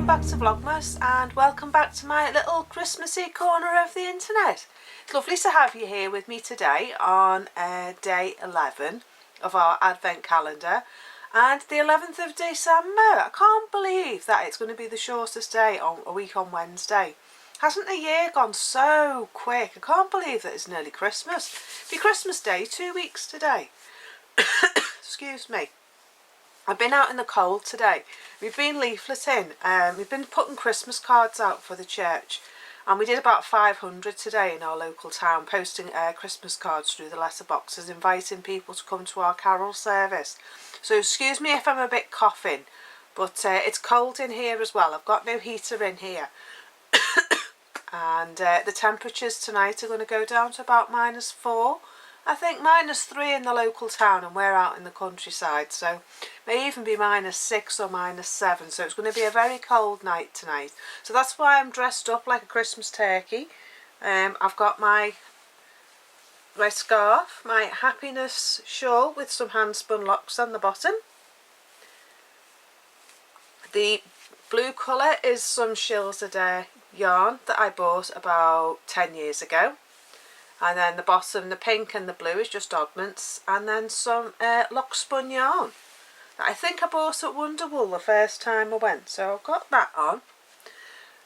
welcome back to Vlogmas and welcome back to my little Christmassy corner of the internet. It's lovely to have you here with me today on day 11 of our advent calendar and the 11th of December. I can't believe that it's going to be the shortest day on a week on Wednesday. Hasn't the year gone so quick? I can't believe that it's nearly Christmas. It'll be Christmas Day 2 weeks today. Excuse me. I've been out in the cold today. We've been leafleting. We've been putting Christmas cards out for the church. And we did about 500 today in our local town, posting Christmas cards through the letterboxes, inviting people to come to our carol service. So excuse me if I'm a bit coughing, but it's cold in here as well. I've got no heater in here. And the temperatures tonight are going to go down to about -4. I think -3 in the local town, and we're out in the countryside, so may even be -6 or -7. So it's going to be a very cold night tonight. So that's why I'm dressed up like a Christmas turkey. I've got my scarf, my happiness shawl with some hand spun locks on the bottom. The blue colour is some Shills a Day yarn that I bought about 10 years ago. And then the bottom, the pink and the blue, is just oddments. And then some lock spun yarn that I think I bought at Wonderwool the first time I went. So I've got that on.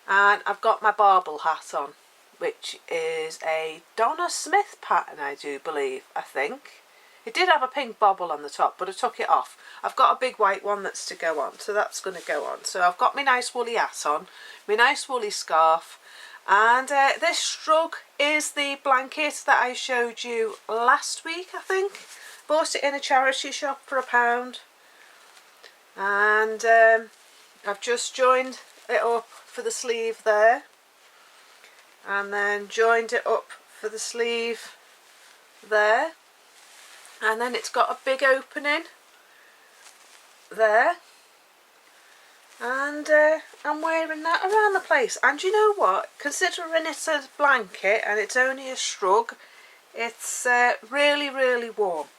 And I've got my Baa-ble hat on, which is a Donna Smith pattern, I do believe, I think. It did have a pink bobble on the top, but I took it off. I've got a big white one that's to go on, so that's going to go on. So I've got my nice woolly hat on, my nice woolly scarf. And this shrug is the blanket that I showed you last week, I think. Bought it in a charity shop for £1. And I've just joined it up for the sleeve there. And then joined it up for the sleeve there. And then it's got a big opening there. And I'm wearing that around the place. And you know what? Considering it's a blanket and it's only a shrug, it's really, really warm.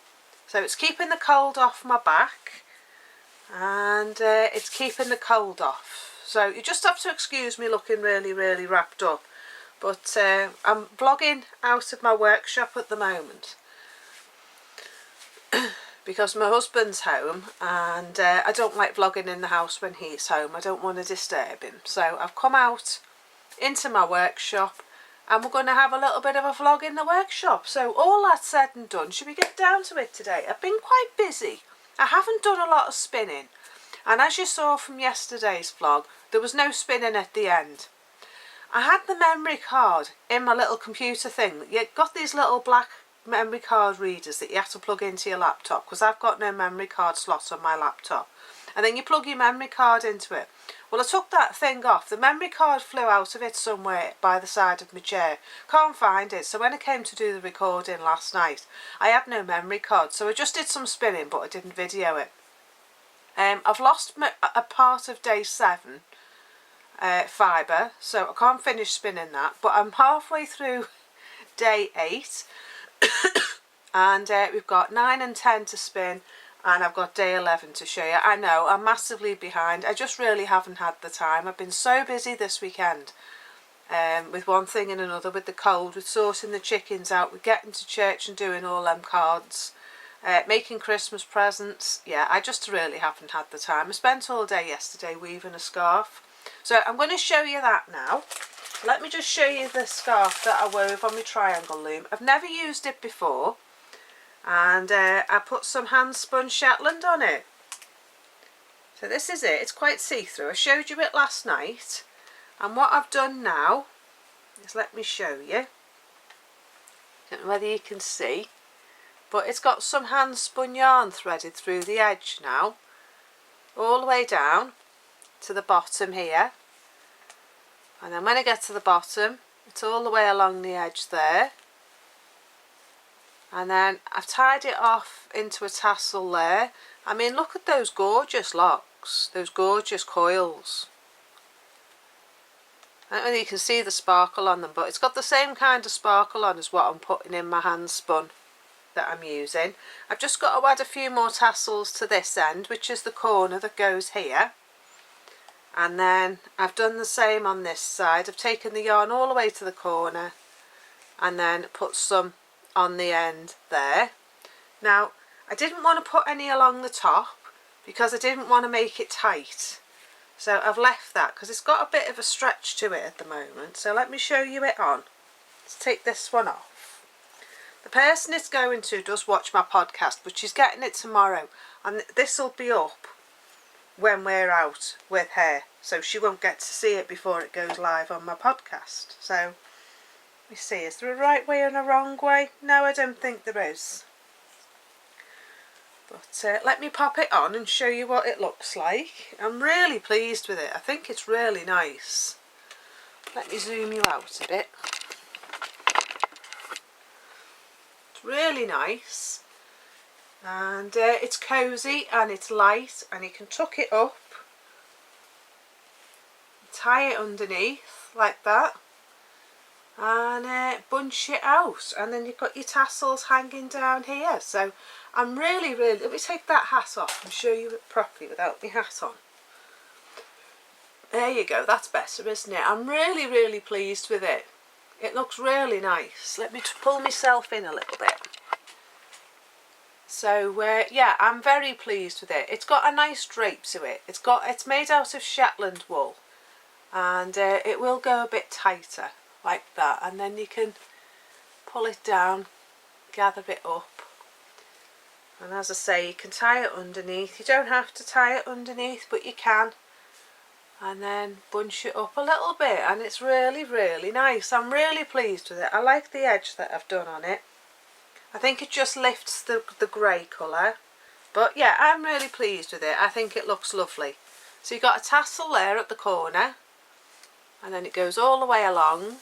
So it's keeping the cold off my back. And it's keeping the cold off. So you just have to excuse me looking really, really wrapped up. But I'm vlogging out of my workshop at the moment. Because my husband's home and I don't like vlogging in the house when he's home. I don't want to disturb him. So I've come out into my workshop and we're going to have a little bit of a vlog in the workshop. So all that said and done, should we get down to it today? I've been quite busy. I haven't done a lot of spinning. And as you saw from yesterday's vlog, there was no spinning at the end. I had the memory card in my little computer thing. You got these little black memory card readers that you have to plug into your laptop, because I've got no memory card slot on my laptop, and then you plug your memory card into it. Well, I took that thing off. The memory card flew out of it somewhere by the side of my chair. Can't find it. So when I came to do the recording last night, I had no memory card, so I just did some spinning, but I didn't video it. I've lost a part of day 7 fibre, so I can't finish spinning that, but I'm halfway through day 8. And we've got 9 and 10 to spin, and I've got day 11 to show you. I know I'm massively behind. I just really haven't had the time. I've been so busy this weekend with one thing and another, with the cold, with sorting the chickens out, with getting to church and doing all them cards, making Christmas presents. Yeah, I just really haven't had the time. I spent all day yesterday weaving a scarf. So I'm going to show you that now. Let me just show you the scarf that I wove on my triangle loom. I've never used it before, and I put some hand spun Shetland on it. So this is it. It's quite see-through. I showed you it last night, and what I've done now is, let me show you. I don't know whether you can see, but it's got some hand spun yarn threaded through the edge now, all the way down to the bottom here. And then when I get to the bottom, it's all the way along the edge there. And then I've tied it off into a tassel there. I mean, look at those gorgeous locks, those gorgeous coils. I don't know if you can see the sparkle on them, but it's got the same kind of sparkle on as what I'm putting in my hand spun that I'm using. I've just got to add a few more tassels to this end, which is the corner that goes here. And then I've done the same on this side. I've taken the yarn all the way to the corner and then put some on the end there. Now, I didn't want to put any along the top because I didn't want to make it tight. So I've left that because it's got a bit of a stretch to it at the moment. So let me show you it on. Let's take this one off. The person it's going to does watch my podcast, but she's getting it tomorrow. And this will be up when we're out with her. So she won't get to see it before it goes live on my podcast. So, let me see, is there a right way and a wrong way? No, I don't think there is. But let me pop it on and show you what it looks like. I'm really pleased with it. I think it's really nice. Let me zoom you out a bit. It's really nice. And it's cosy and it's light, and you can tuck it up, tie it underneath like that, and bunch it out, and then you've got your tassels hanging down here. So I'm really, let me take that hat off and show you it properly without my hat on. There you go, that's better, isn't it? I'm really pleased with it. It looks really nice. Let me pull myself in a little bit. So yeah, I'm very pleased with it. It's got a nice drape to it. It's made out of Shetland wool, and it will go a bit tighter like that, and then you can pull it down, gather it up, and as I say, you can tie it underneath. You don't have to tie it underneath, but you can, and then bunch it up a little bit, and it's really nice. I'm really pleased with it. I like the edge that I've done on it. I think it just lifts the grey colour. But yeah, I'm really pleased with it. I think it looks lovely. So you've got a tassel there at the corner, and then it goes all the way along,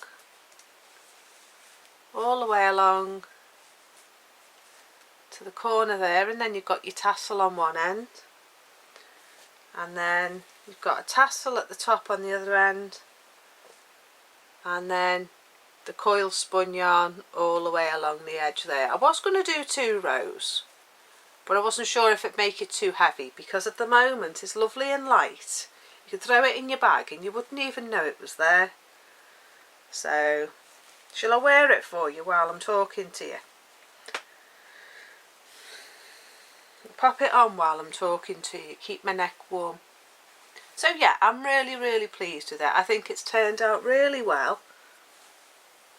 to the corner there, and then you've got your tassel on one end, and then you've got a tassel at the top on the other end, and then the coil spun yarn all the way along the edge there. I was going to do 2 rows, but I wasn't sure if it'd make it too heavy, because at the moment it's lovely and light. You could throw it in your bag and you wouldn't even know it was there. So, shall I wear it for you while I'm talking to you? Pop it on while I'm talking to you, keep my neck warm. So yeah, I'm really pleased with it. I think it's turned out really well.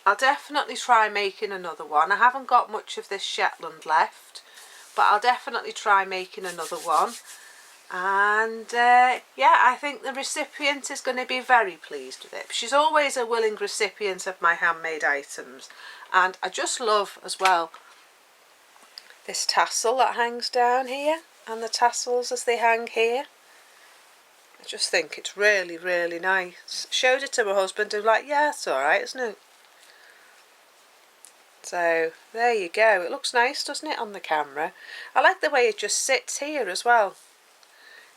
I'll definitely try making another one. I haven't got much of this Shetland left, but I'll definitely try making another one. And yeah, I think the recipient is going to be very pleased with it. She's always a willing recipient of my handmade items, and I just love as well this tassel that hangs down here, and the tassels as they hang here. I just think it's really nice. Showed it to my husband and like, yeah, it's alright, isn't it? So there you go. It looks nice, doesn't it, on the camera? I like the way it just sits here as well.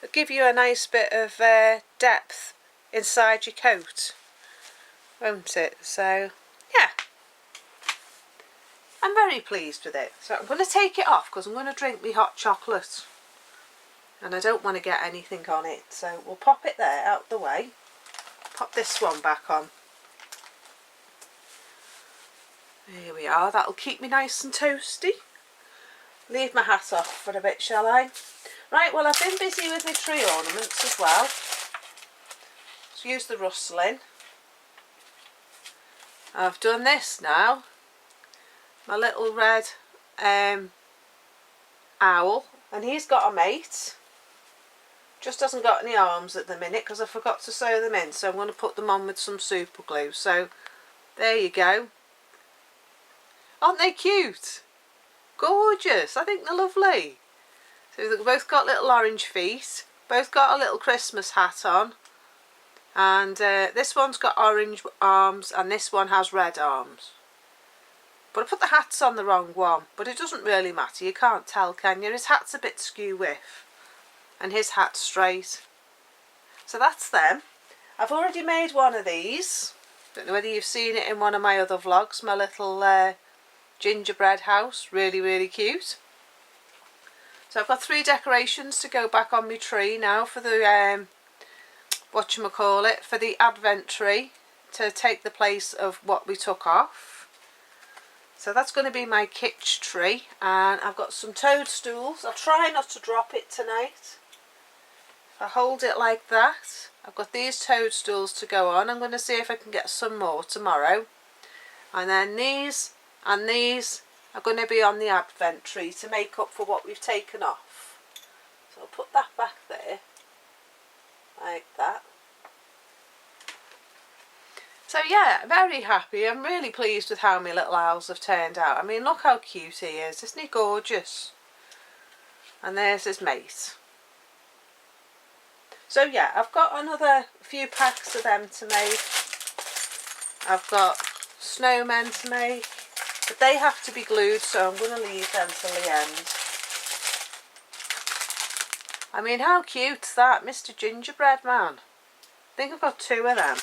It'll give you a nice bit of depth inside your coat, won't it? So yeah, I'm very pleased with it. So I'm going to take it off because I'm going to drink my hot chocolate, and I don't want to get anything on it. So we'll pop it there out the way. Pop this one back on. Here we are, that'll keep me nice and toasty. Leave my hat off for a bit, shall I? Right, well, I've been busy with my tree ornaments as well. Let's use the rustling. I've done this now. My little red owl, and he's got a mate. Just hasn't got any arms at the minute because I forgot to sew them in, so I'm going to put them on with some super glue. So there you go. Aren't they cute? Gorgeous. I think they're lovely. So they've both got little orange feet. Both got a little Christmas hat on. And this one's got orange arms and this one has red arms. But I put the hats on the wrong one. But it doesn't really matter. You can't tell, can you? His hat's a bit skew with. And his hat's straight. So that's them. I've already made one of these. Don't know whether you've seen it in one of my other vlogs. My little gingerbread house, really cute. So I've got 3 decorations to go back on my tree now for the whatchamacallit, for the advent tree to take the place of what we took off. So that's going to be my kitsch tree, and I've got some toadstools. I'll try not to drop it tonight. If I hold it like that, I've got these toadstools to go on. I'm going to see if I can get some more tomorrow. And then these and these are going to be on the advent tree to make up for what we've taken off. So I'll put that back there, like that. So yeah, very happy. I'm really pleased with how my little owls have turned out. I mean, look how cute he is. Isn't he gorgeous? And there's his mate. So yeah, I've got another few packs of them to make. I've got snowmen to make, but they have to be glued, so I'm going to leave them till the end. I mean, how cute's that, Mr. Gingerbread Man? I think I've got 2 of them.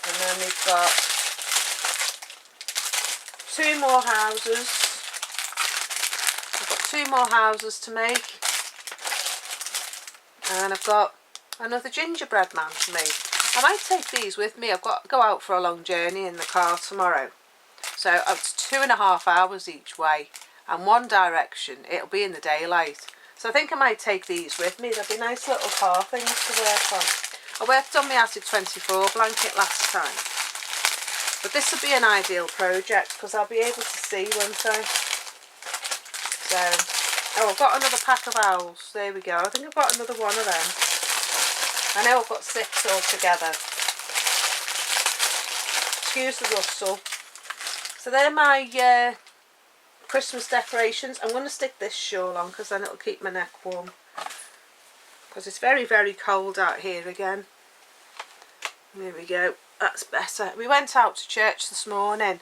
And then we've got 2 more houses. I've got 2 more houses to make. And I've got another gingerbread man to make. I might take these with me. I've got to go out for a long journey in the car tomorrow. So it's 2.5 hours each way and one direction. It'll be in the daylight. So I think I might take these with me. They'll be nice little car things to work on. I worked on my Attic 24 blanket last time. But this will be an ideal project because I'll be able to see, won't I? So, oh, I've got another pack of owls. There we go. I think I've got another one of them. I know I've got 6 altogether. Excuse the rustle. So they're my Christmas decorations. I'm going to stick this shawl on because then it'll keep my neck warm. Because it's very, very cold out here again. There we go. That's better. We went out to church this morning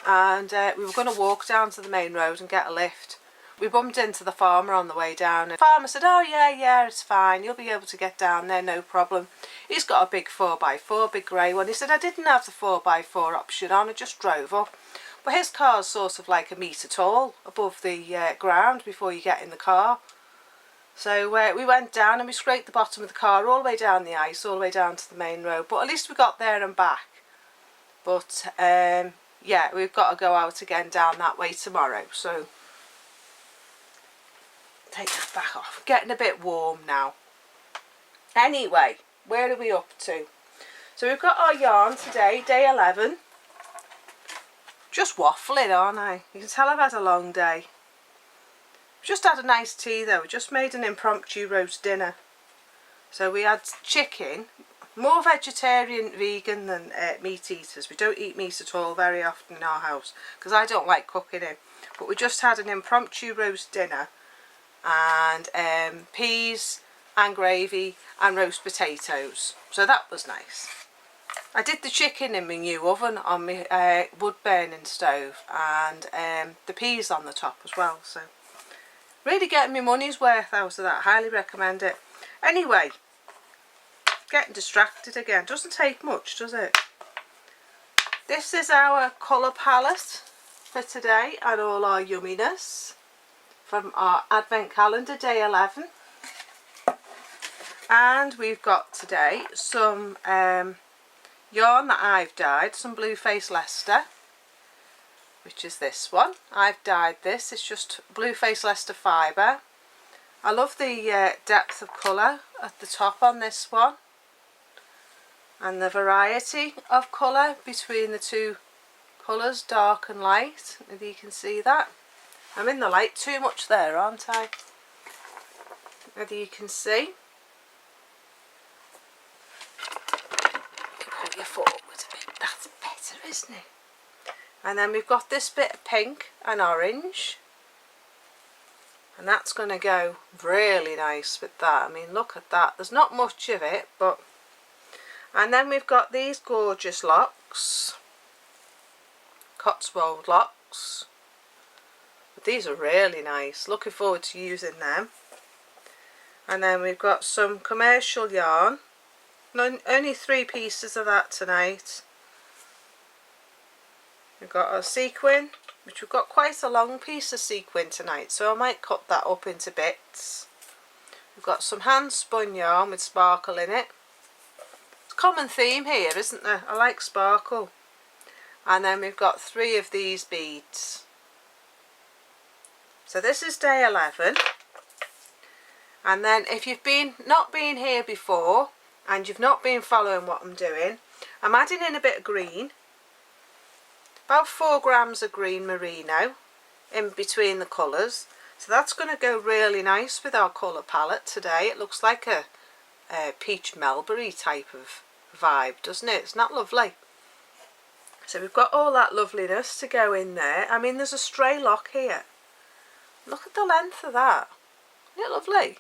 and we were going to walk down to the main road and get a lift. We bumped into the farmer on the way down and the farmer said, oh yeah, it's fine, you'll be able to get down there, no problem. He's got a big 4x4, big grey one. He said, I didn't have the 4x4 option on, I just drove up. But his car's sort of like a metre tall above the ground before you get in the car. So we went down and we scraped the bottom of the car all the way down the ice, all the way down to the main road. But at least we got there and back. But yeah, we've got to go out again down that way tomorrow. So take that back off. Getting a bit warm now. Anyway, where are we up to? So we've got our yarn today, day 11. Just waffling, aren't I? You can tell I've had a long day. Just had a nice tea though. Just made an impromptu roast dinner. So we had chicken. More vegetarian, vegan than meat eaters. We don't eat meat at all very often in our house because I don't like cooking it. But we just had an impromptu roast dinner and peas and gravy and roast potatoes. So that was nice. I did the chicken in my new oven on my wood burning stove and the peas on the top as well. So really getting my money's worth out of that. Highly recommend it. Anyway, getting distracted again. Doesn't take much, does it? This is our colour palette for today and all our yumminess from our advent calendar, day 11. And we've got today some yarn that I've dyed, some Blue Face Leicester, which is this one. I've dyed this. It's just Blue Face Leicester fibre. I love the depth of colour at the top on this one and the variety of colour between the two colours, dark and light, if you can see that. I'm in the light too much there, aren't I? Whether you can see. Pull you forward a bit. That's better, isn't it? And then we've got this bit of pink and orange. And that's going to go really nice with that. I mean, look at that. There's not much of it, but... And then we've got these gorgeous locks. Cotswold locks. But these are really nice. Looking forward to using them. And then we've got some commercial yarn. Only 3 pieces of that tonight. We've got a sequin, which we've got quite a long piece of sequin tonight, so I might cut that up into bits. We've got some hand spun yarn with sparkle in it. It's a common theme here, isn't there? I like sparkle. And then we've got 3 of these beads. So this is day 11. And then if you've not been here before and you've not been following what I'm doing, I'm adding in a bit of green. About 4 grams of green merino in between the colours. So that's going to go really nice with our colour palette today. It looks like a peach mulberry type of vibe, doesn't it? It's not lovely? So we've got all that loveliness to go in there. I mean, there's a stray lock here. Look at the length of that. Isn't it lovely?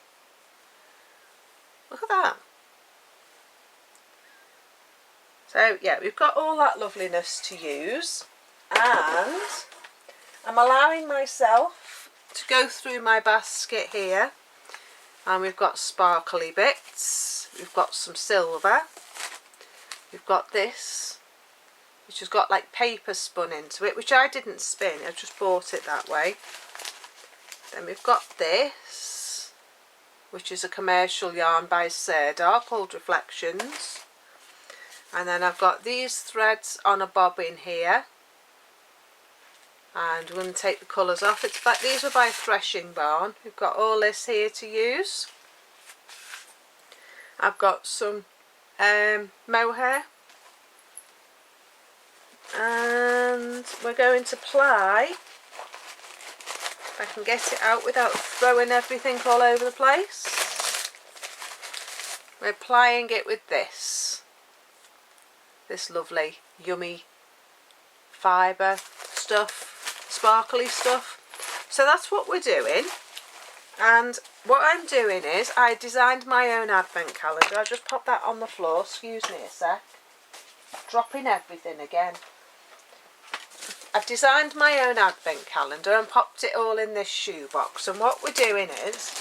Look at that. So yeah, we've got all that loveliness to use, and I'm allowing myself to go through my basket here, and we've got sparkly bits, we've got some silver, we've got this which has got like paper spun into it, which I didn't spin, I just bought it that way. Then we've got this, which is a commercial yarn by Serdar called Reflections. And then I've got these threads on a bobbin here. And we're going to take the colours off. These were by Threshing Barn. We've got all this here to use. I've got some mohair. And we're going to ply, if I can get it out without throwing everything all over the place. We're plying it with this lovely yummy fibre stuff, sparkly stuff. So that's what we're doing, and what I'm doing is I designed my own advent calendar. I'll just pop that on the floor, excuse me a sec, dropping everything again. I've designed my own advent calendar and popped it all in this shoebox, and what we're doing is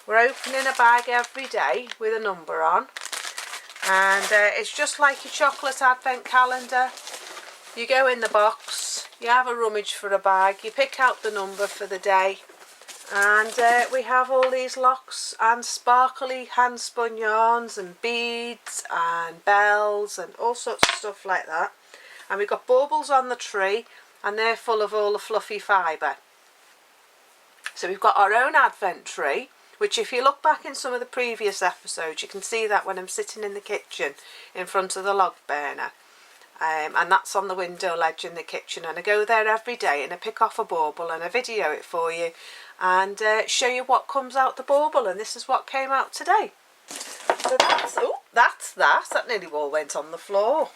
we're opening a bag every day with a number on, and it's just like your chocolate advent calendar. You go in the box, you have a rummage for a bag, you pick out the number for the day, and we have all these locks and sparkly hand spun yarns and beads and bells and all sorts of stuff like that. And we've got baubles on the tree, and they're full of all the fluffy fibre. So we've got our own advent tree, which if you look back in some of the previous episodes, you can see that when I'm sitting in the kitchen in front of the log burner. And that's on the window ledge in the kitchen, and I go there every day and I pick off a bauble and I video it for you and show you what comes out the bauble, and this is what came out today. So that's that nearly all went on the floor.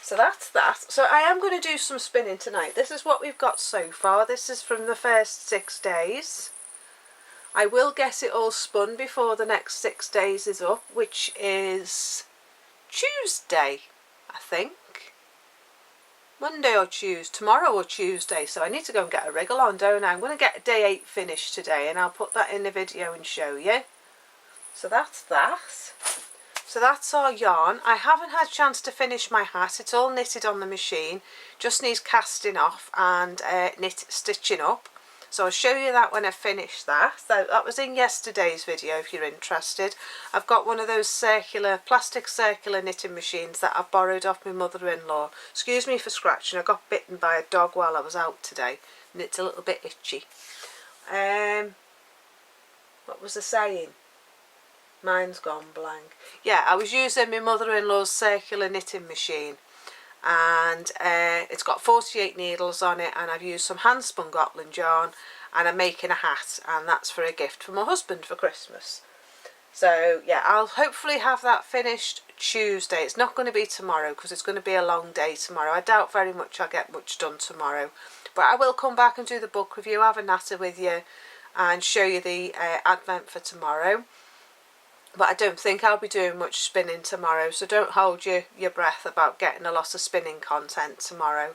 So that's that. So I am going to do some spinning tonight. This is what we've got so far. This is from the first 6 days. I will get it all spun before the next 6 days is up, which is Tuesday, I think. Monday or Tuesday, tomorrow or Tuesday. So I need to go and get a wriggle on, don't I? I'm going to get day 8 finished today, and I'll put that in the video and show you. So that's that. So that's our yarn. I haven't had a chance to finish my hat. It's all knitted on the machine. Just needs casting off and stitching up. So I'll show you that when I finish that. That was in yesterday's video if you're interested. I've got one of those plastic circular knitting machines that I borrowed off my mother-in-law. Excuse me for scratching. I got bitten by a dog while I was out today and it's a little bit itchy. What was I saying? Mine's gone blank. Yeah, I was using my mother-in-law's circular knitting machine, and it's got 48 needles on it, and I've used some hand spun Gotland yarn, and I'm making a hat, and that's for a gift for my husband for Christmas. So yeah, I'll hopefully have that finished Tuesday. It's not going to be tomorrow because it's going to be a long day tomorrow. I doubt very much I'll get much done tomorrow, but I will come back and do the book review, have a natter with you and show you the advent for tomorrow. But I don't think I'll be doing much spinning tomorrow, so don't hold your breath about getting a lot of spinning content tomorrow.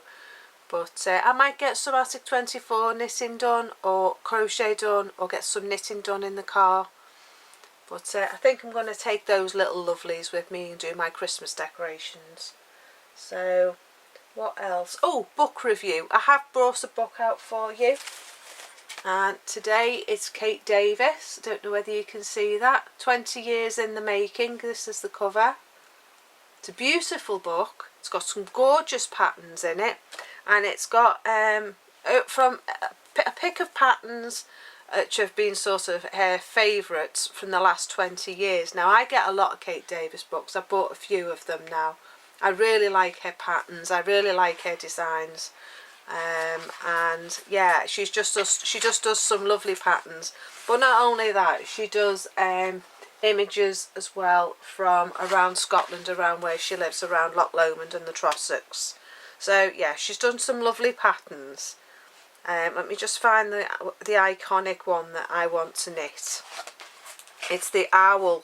But I might get some Attic 24 knitting done, or crochet done, or get some knitting done in the car. But I think I'm going to take those little lovelies with me and do my Christmas decorations. So what else? Oh, book review. I have brought a book out for you. And today it's Kate Davis. I don't know whether you can see that. 20 years in the making. This is the cover. It's a beautiful book. It's got some gorgeous patterns in it, and it's got from a pick of patterns which have been sort of her favourites from the last 20 years. Now, I get a lot of Kate Davis books. I've bought a few of them now. I really like her patterns. I really like her designs. And yeah, she just does some lovely patterns. But not only that, she does images as well from around Scotland, around where she lives, around Loch Lomond and the Trossachs. So yeah, she's done some lovely patterns. Let me just find the iconic one that I want to knit. It's the owl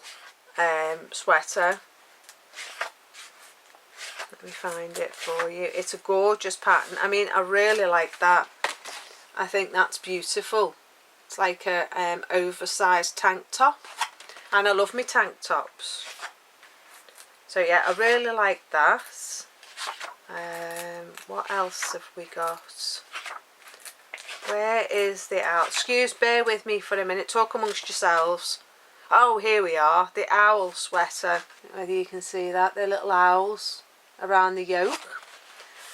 sweater. Let me find it for you. It's a gorgeous pattern. I mean, I really like that. I think that's beautiful. It's like a oversized tank top, and I love my tank tops. So yeah, I really like that. What else have we got? Where is the owl? Bear with me for a minute. Talk amongst yourselves. Oh, here we are. The owl sweater. Whether you can see that. They're little owls around the yoke.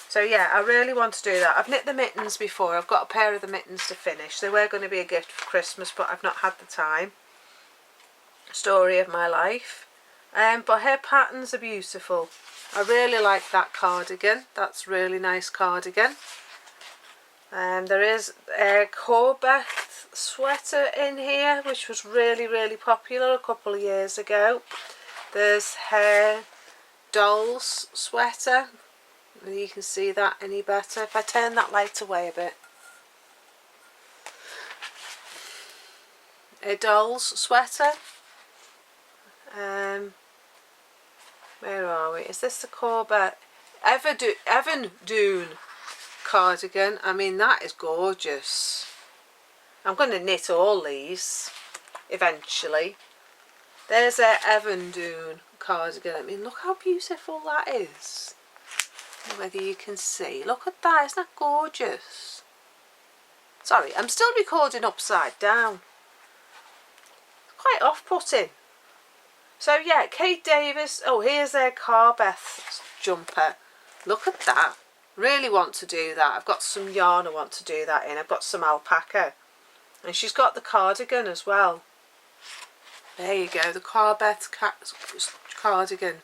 So yeah, I really want to do that. I've knit the mittens before. I've got a pair of the mittens to finish. They were going to be a gift for Christmas, but I've not had the time. Story of my life. But her patterns are beautiful. I really like that cardigan. That's a really nice cardigan. There is a Corbett sweater in here, which was really, really popular a couple of years ago. There's her Dolls sweater. Whether you can see that any better. If I turn that light away a bit. A Dolls sweater. Where are we? Is this the Corbett? Evan Dune cardigan. I mean, that is gorgeous. I'm going to knit all these eventually. There's a Evan Dune cardigan. I mean, look how beautiful that is. I don't know whether you can see. Look at that. Isn't that gorgeous? Sorry, I'm still recording upside down. Quite off-putting. So yeah, Kate Davis. Oh, here's their Carbeth jumper. Look at that. Really want to do that. I've got some yarn I want to do that in. I've got some alpaca. And she's got the cardigan as well. There you go, the Carbeth cardigan.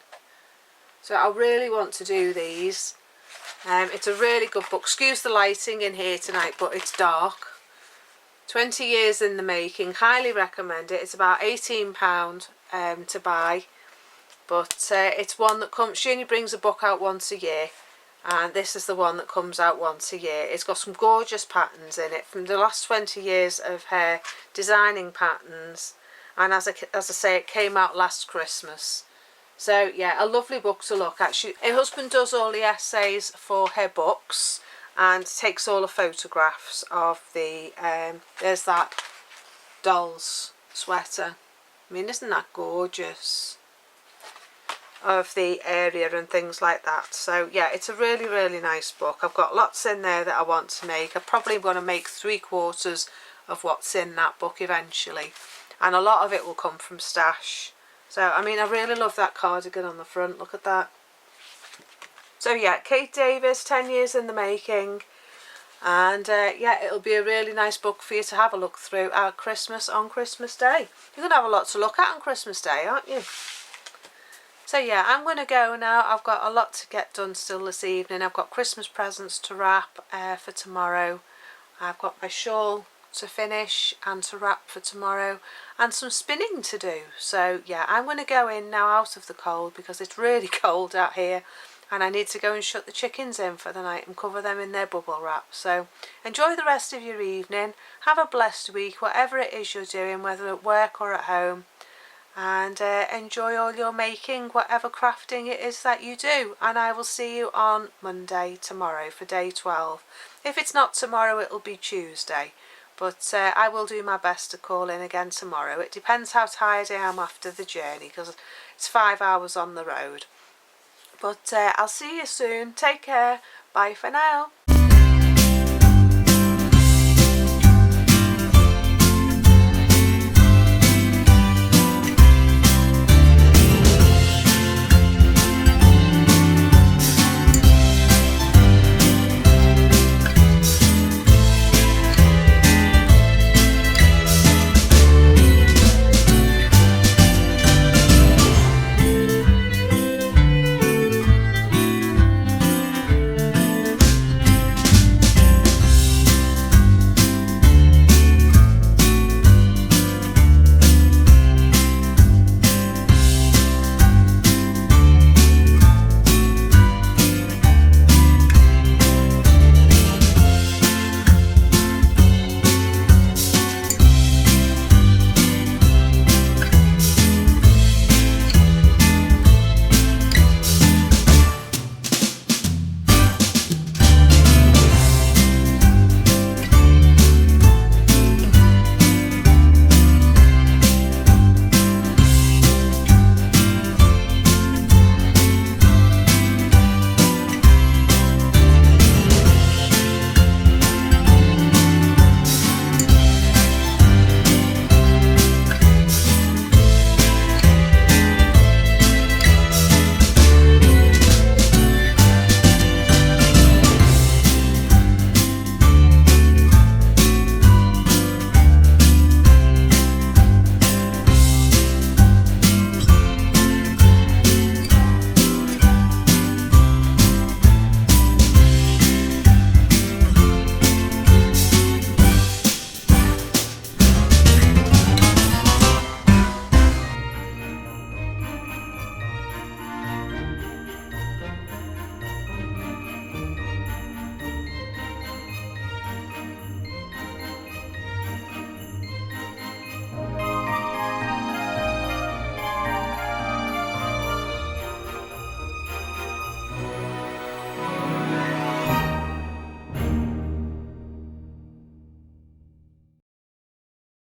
So I really want to do these. It's a really good book. Excuse the lighting in here tonight, but it's dark. 20 years in the making. Highly recommend it. It's about £18 to buy. But it's one that comes... She only brings a book out once a year. And this is the one that comes out once a year. It's got some gorgeous patterns in it from the last 20 years of her designing patterns. And as I say, it came out last Christmas. So yeah, a lovely book to look at. Her husband does all the essays for her books and takes all the photographs of the... there's that Dolls sweater. I mean, isn't that gorgeous? Of the area and things like that. So yeah, it's a really, really nice book. I've got lots in there that I want to make. I'm probably going to make 3/4 of what's in that book eventually, and a lot of it will come from stash. So I mean, I really love that cardigan on the front. Look at that. So yeah, Kate Davis, 10 years in the making. And yeah, it'll be a really nice book for you to have a look through at Christmas on Christmas Day. You're going to have a lot to look at on Christmas Day, aren't you? So yeah, I'm going to go now. I've got a lot to get done still this evening. I've got Christmas presents to wrap for tomorrow. I've got my shawl to finish and to wrap for tomorrow, and some spinning to do. So yeah, I'm going to go in now out of the cold because it's really cold out here, and I need to go and shut the chickens in for the night and cover them in their bubble wrap. So enjoy the rest of your evening. Have a blessed week, whatever it is you're doing, whether at work or at home. And enjoy all your making, whatever crafting it is that you do. And I will see you on Monday, tomorrow, for day 12. If it's not tomorrow, it'll be Tuesday. But I will do my best to call in again tomorrow. It depends how tired I am after the journey, because it's 5 hours on the road. But I'll see you soon. Take care. Bye for now.